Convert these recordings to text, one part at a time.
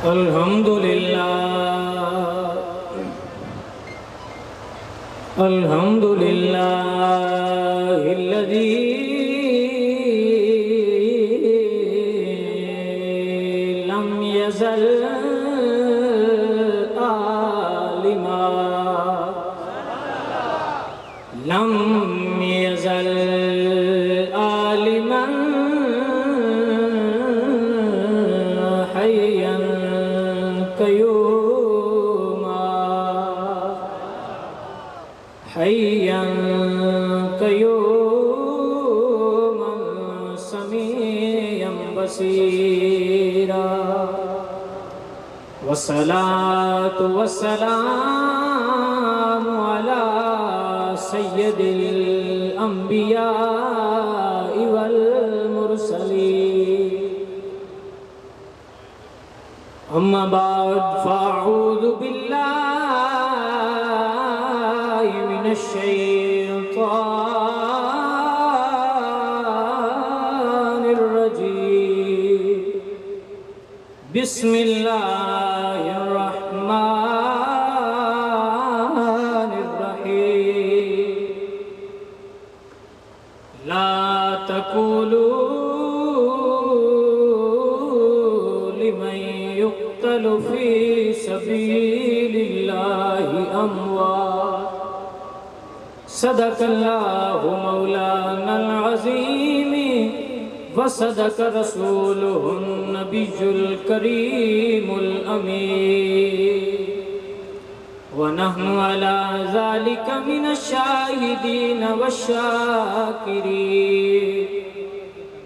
الحمدللہ الذی لم یزل عالما عالما حیا قیوما سمیعا بصیرا والصلاة والسلام علی سید الانبیاء والمرسلین اما بعد فاعوذ باللہ من الشیطان الرجیم بسم اللہ الرحمن الرحیم لا تقولوا لمن يقتل في سبيل الله أموات صدق الله مولانا العظيم وصدق رسوله النبي الكريم الأمين ونحن على ذلك من الشاهدين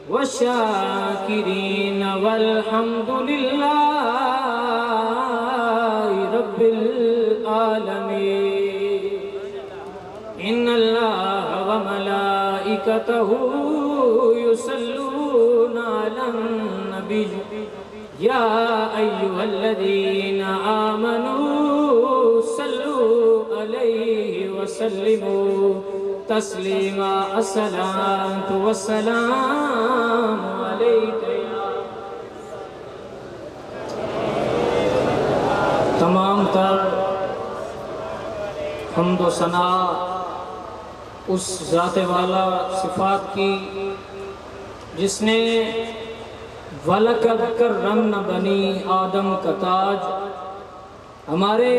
والشاكرين والحمد لله رب العالمين إن الله وملائكته يصلون على النبي يا أيها الذين آمنوا صلوا عليه وسلموا تسلیما الصلاة والسلام علیک یا تمام تر حمد و ثنا اس ذات والا صفات کی جس نے وَلَقَدْ كَرَّمْنَا بَنِي آدم کا تاج ہمارے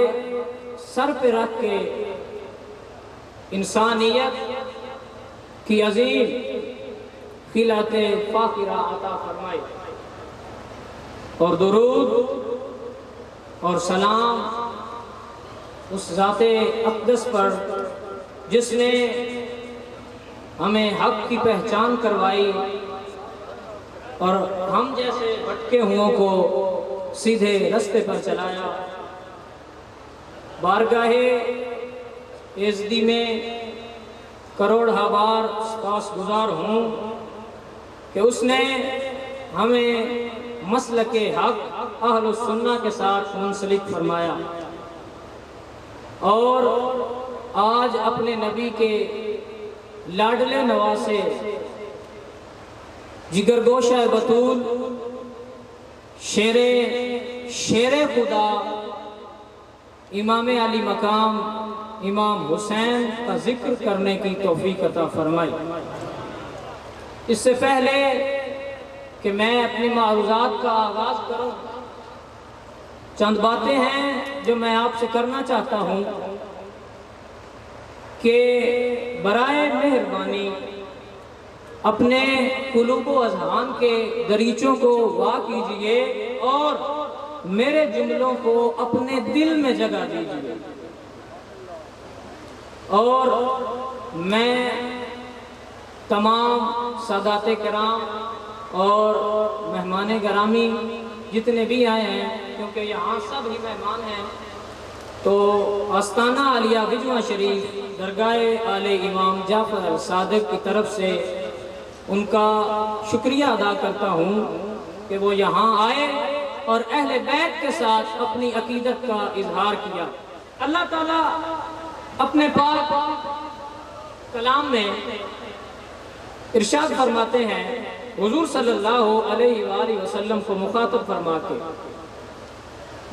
سر پہ رکھ کے انسانیت کی عظیم خلعت فاخرہ عطا فرمائی اور درود اور سلام اس ذات اقدس پر جس نے ہمیں حق کی پہچان کروائی اور ہم جیسے بھٹکے ہوئوں کو سیدھے رستے پر چلایا۔ بارگاہ ایزدی میں کروڑہ بار سپاس گزار ہوں کہ اس نے ہمیں مسلک حق اہل السنہ کے ساتھ منسلک فرمایا اور آج اپنے نبی کے لاڈلے نواسے جگرگوشہ بطول شیر خدا امام علی مقام امام حسین کا ذکر کرنے کی توفیق عطا فرمائی۔ اس سے پہلے کہ میں اپنی معروضات کا آغاز کروں چند باتیں ہیں جو میں آپ سے کرنا چاہتا ہوں کہ برائے مہربانی اپنے قلوب و اذہان کے دریچوں کو وا کیجئے اور میرے جملوں کو اپنے دل میں جگہ دیجئے اور میں تمام سادات کرام اور مہمان گرامی جتنے بھی آئے ہیں کیونکہ یہاں سب ہی مہمان ہیں تو آستانہ عالیہ گجوہ شریف درگاہ آل امام جعفر الصادق کی طرف سے ان کا شکریہ ادا کرتا ہوں کہ وہ یہاں آئے اور اہل بیت کے ساتھ اپنی عقیدت کا اظہار کیا۔ اللہ تعالیٰ اپنے پاک کلام میں ارشاد فرماتے ہیں حضور صلی اللہ علیہ وآلہ وسلم کو مخاطب فرما کے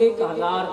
1000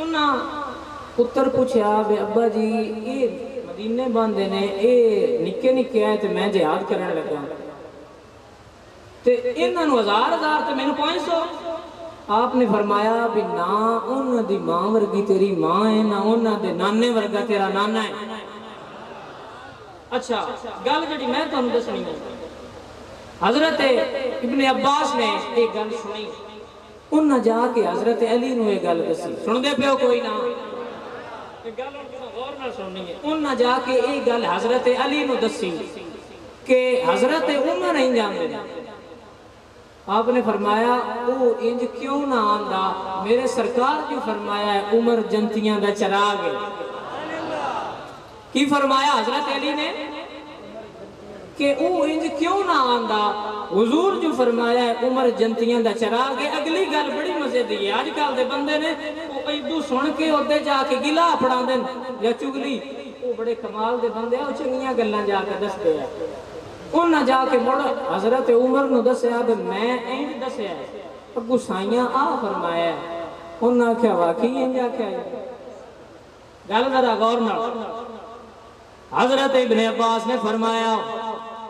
انہاں پتر پوچھیا بے ابا جی یہ مدینے باندھے نے یہ نکے نکے آئے تے میں جہاد کرنے لگا تے انہاں نو 1000 تے مینوں 500. آپ نے فرمایا بھی نہ انہاں دی ماں ورگی تیری ماں ہے نہ انہاں دے نانے ورگا تیرا نانا ہے. اچھا گل جڑی میں تانوں دسنی ہے حضرت ابن عباس نے ایک گل سنی انہاں جا کے حضرت علی نو یہ گل دسی. سن دے پیو کوئی نہ گل غور نال سننی ہے. انہاں جا کے یہ گل حضرت علی نو دسی کہ حضرت عمر نہیں جاندے. آپ نے فرمایا او انج کیوں نہ آندا میرے سرکار کیوں فرمایا ہے عمر جنتیاں دا چراغ ہے. کی فرمایا حضرت علی نے کہ او انج کیوں نہ آندا حضور جو فرمایا ہے عمر جنتیاں دا چراغ ہے. اگلی گل بڑی مزے دی ہے. آج کل دے بندے نے او ایدو سن کے اودے جا کے گلا پڑا دین یا چگلی. او بڑے کمال دے بندے او چنگیاں گلاں جا کے دستے ہیں. انہاں جا کے مڑ حضرت عمر نو دسیا کہ میں اینج دسیا ہے اگو سائیاں آ فرمایا ہے. انہاں کیا واقعی انج آکھیا ہے. گل ذرا غور نال. حضرت ابن عباس نے فرمایا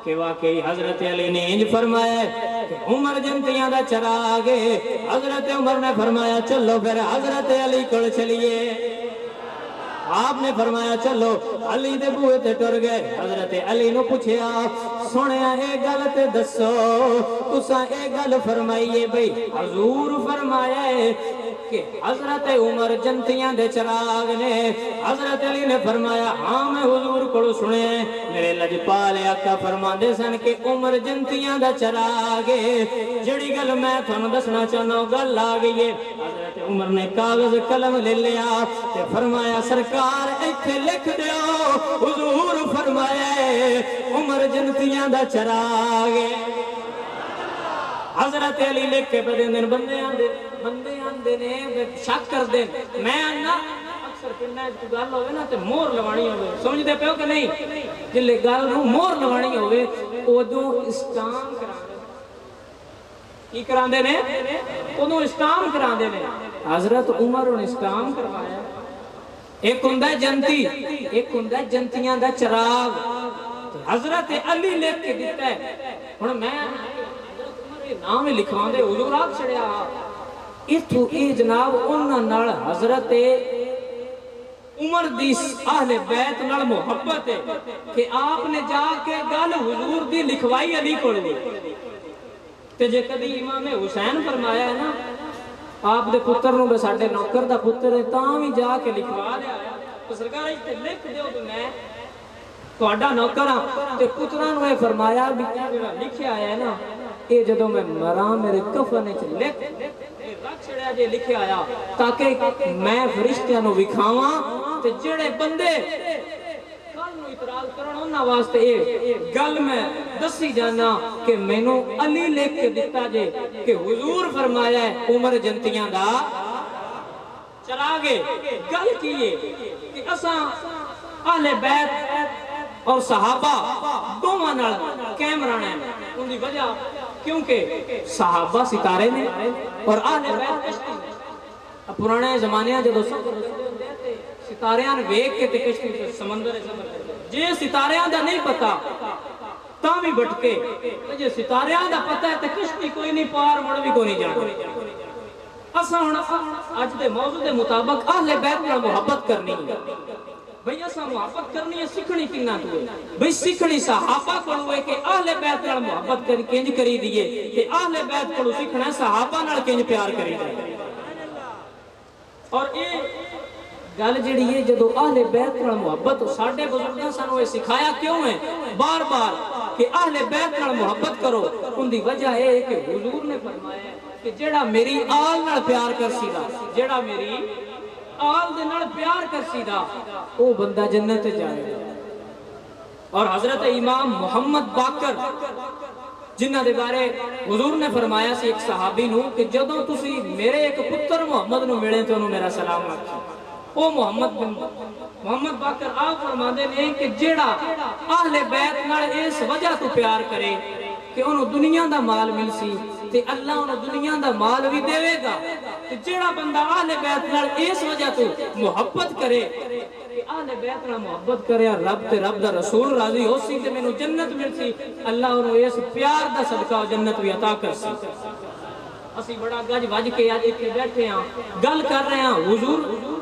کہ واقعی حضرت علی نے انج فرمایا ہے کہ عمر جنتیاں دا چراغ ہے. حضرت عمر نے فرمایا چلو پھر حضرت علی کول چلیے. آپ نے فرمایا چلو علی دے بوئے تے ٹر گئے. حضرت علی نو پوچھیا سنیا اے گل تے دسو تساں اے گل فرمائیے بھئی حضور فرمایا ہے کہ حضرت عمر جنتیاں دے چراغ نے. حضرت علی نے فرمایا ہاں میں حضور کو سنے میرے لجپال آقا فرماندے سن کہ عمر جنتیاں دا چراغ ہے. جڑی گل میں تھانوں دسنا چاہنا گل آ گئی ہے. حضرت عمر نے کاغذ قلم لے لیا تے فرمایا سرکار ایتھے لکھ دیو حضور فرمایا ہے عمر جنتیاں دا چراغ ہے. حضرت علی لکھ کے پہ دین بندے آندے نے شک کر دیں. میں آنا اکثر پنڈا تو گل ہوئے نا تے مور لوانی ہوئے. سمجھ دے پیو کہ نہیں جلے گل نو مور لوانی ہوئے ادو اسٹام کرانے. کی کراندے نے ادو اسٹام کراندے نے. حضرت عمر نے اسٹام کروایا. ایک ہوندا جنتی ایک ہوندا جنتیاں دا چراغ. حضرت علی لکھ کے دیتا ہے. ہن میں نام لکھواں دے حضور آگ چھڑیا اتھو اے جناب انہاں نال حضرت عمر دی اہل بیت نال محبت ہے کہ آپ نے جا کے گل حضور دی لکھوائی علی کول دی. تے جے کدی امام حسین فرمایا ہے نا آپ دے پتر نو ساڈے نوکر دا پتر ہے تاں وی جا کے لکھوا لیا تو سرکار تے لکھ دیو کہ میں تہاڈا نوکر ہاں. تے پتراں نو اے فرمایا بھی جڑا لکھیا ہے نا اے جدوں میں مراں میرے کفن وچ لکھ رکھ چھڑیا جے لکھیا آیا تاکہ میں فرشتیاں نو وکھاواں تے جڑے بندے کل نو اعتراض کرن انہاں واسطے اے گل میں دسی جانا کہ مینوں علی لکھ کے دتا جے کہ حضور فرمایا ہے عمر جنتیاں دا چراغ. گل کی ہے کہ اساں اہل بیت اور صحابہ دوواں نال قائم رہنا ہے. ان دی وجہ کیونکہ صحابہ ستارے نے اور اہل بیت کشتی. پرانے زمانے جدوں ستاریاں ویکھ کے تے کشتی سمندر جے ستاریاں دا نہیں پتا تاں بھی بٹکے جے ستاریاں دا پتہ ہے تے کشتی کوئی نہیں پار مڑ بھی کوئی نہیں جانا. اساں ہن اج دے موضوع دے مطابق اہل بیت نال محبت کرنی ہے. بھئی اساں محبت کرنی ہے سکھنی کنا تو ہے بھئی سکھنی صحابہ کو ہوئے کہ اہل بیت نال محبت کنج کری دیئے کہ اہل بیت کو سکھنا صحابہ نال کنج پیار کری دیئے. اور اے گل جڑی ہے جدو اہل بیت نال محبت ساڈے بزرگاں سانوں اے سکھایا کیوں ہے بار بار کہ اہل بیت نال محبت کرو. ان دی وجہ ہے کہ حضور نے فرمایا ہے کہ جڑا میری آل نال پیار کرسی دا جڑا میری آل دے نال پیار کرسی دا او بندہ جنت جائے گا. اور حضرت امام محمد باقر جنہ دے بارے حضور نے فرمایا سی ایک صحابی نو کہ جدوں تسی میرے ایک پتر محمد نو ملے تے انہوں میرا سلام آکھیا. او محمد باقر آپ فرماندے نے کہ جیڑا اہل بیت نال اس وجہ تو پیار کرے کہ انہوں دنیا دا مال مل سی تے اللہ انہوں دنیا دا مال بھی دے گا تے جیڑا بندہ اہل بیت نال اس وجہ تو محبت کرے کہ اہل بیت نال محبت کرے رب تے رب دا رسول راضی ہو سی تے مینوں جنت مل سی اللہ انہوں اس پیار دا صدقہ جنت بھی عطا کر سی اسی بڑا گج وج کے آج ایک بیٹھے ہیں گل کر رہے ہیں حضور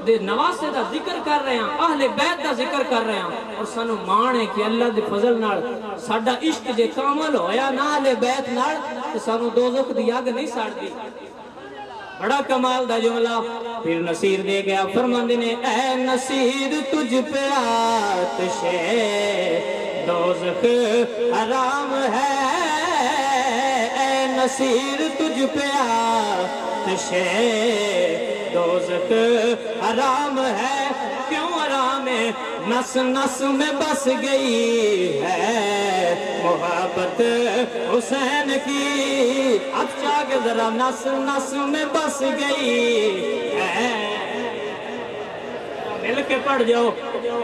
دے نواسے دا ذکر کر رہے ہیں اہل بیت دا ذکر کر رہے ہیں اور سانو مان ہے کہ اللہ دے فضل نال ساڈا عشق جے کامل ہویا نہ اہل بیت نال تے سانو دوزخ دی اگ نہیں ساڑدی بڑا کمال دا جملہ پھر نصیر دے گیا فرماندے نے اے نصیر تجھ پہ آتش دوزخ حرام ہے اے نصیر تجھ پہ آتش دوزخ حرام ہے کیوں حرام ہے نس نس میں بس گئی ہے محبت حسین کی اچھا کہ ذرا نس نس میں بس گئی ہے مل کے پڑھ جاؤ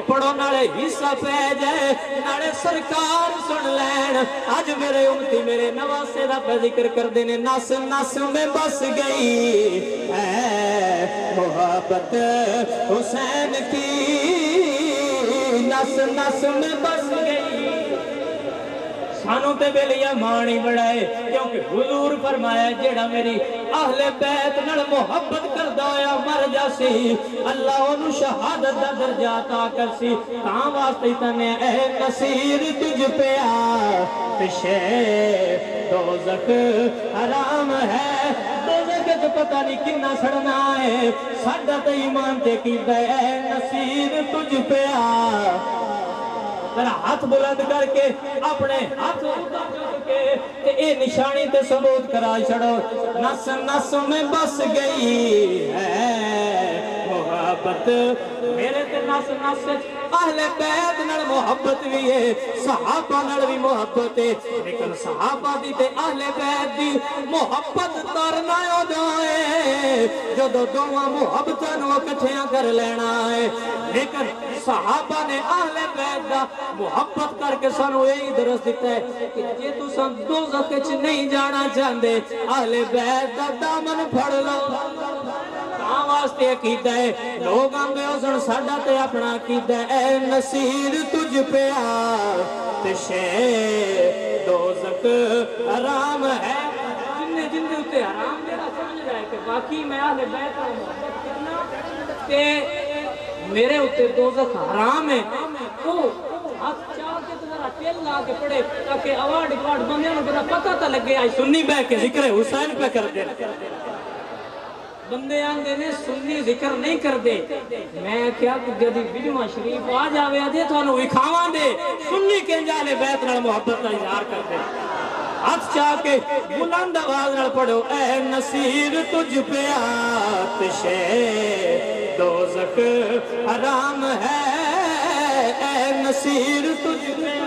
پڑھو نالے حصہ پہ جائے نالے سرکار سن لین آج میرے امتی میرے نواسے دا پہ ذکر کر دینے نس نس میں بس گئی ہے محبت حسین کی نس نس میں بس گئی سانوں تے بیلیا مانی بڑھائے کیونکہ حضور فرمایا جیڑا میری اہل بیت نال محبت کر دایا مر جاسی اللہ انہوں شہادت دا درجہ عطا کر سی تاں واسطے تنے اے نصیر تجھ پہ آتش دوزخ حرام ہے دوزخ جو پتہ نہیں کنا سڑنا ہے ساڈا تے ایمان تے کیتا اے نصیر تجھ پہ ذرا ہاتھ بلند کر کے اپنے ہاتھ اٹھا کے اے نشانی تے ثبوت کرا چھڑو نس نس میں بس گئی ہے محبت میرے تے نس نس اہل بیت نال محبت بھی ہے صحابہ نال بھی محبت ہے لیکن صحابہ دی تے اہل بیت دی محبت ترنا ہو جائے جدو دوواں محبتاں نوں اکٹھیاں کر لینا ہے لیکن صحابہ نے اہل بیت دا محبت کر کے سانو یہی درس دیتا ہے کہ جے تو سن دوزخ وچ نہیں جانا چاہندے اہل بیت دا دامن پھڑ لو تاں واسطے عقیدہ ہے لوگ آندے ہو سن ساڈا تے اپنا عقیدہ اے نصیر تجھ پہ آتش دوزخ حرام ہے جن دے اتے حرام میرا سمجھ رہا ہے کہ واقعی میں اہل بیت نال محبت کرنا تے میرے اتے دوزخ حرام ہے او ہاتھ چاہ کے تو ذرا ٹیل لا کے پڑے تاکہ اوارڈ بندیاں نوں ذرا پتہ تا لگے آج سنی بہ کے ذکر حسین پہ کر دے بندے آندے نے سنی ذکر نہیں کر دے میں کیا جدی ویڈیو شریف آ جاوے دے تھانوں وکھاواں دے سنی کنجالے بیت نال محبت دا اظہار کر دے ہاتھ چاہ کے بلند آواز نال پڑھو اے نصیر تجھ پہ آتش دوزخ حرام ہے اے نصیر تجھ پہ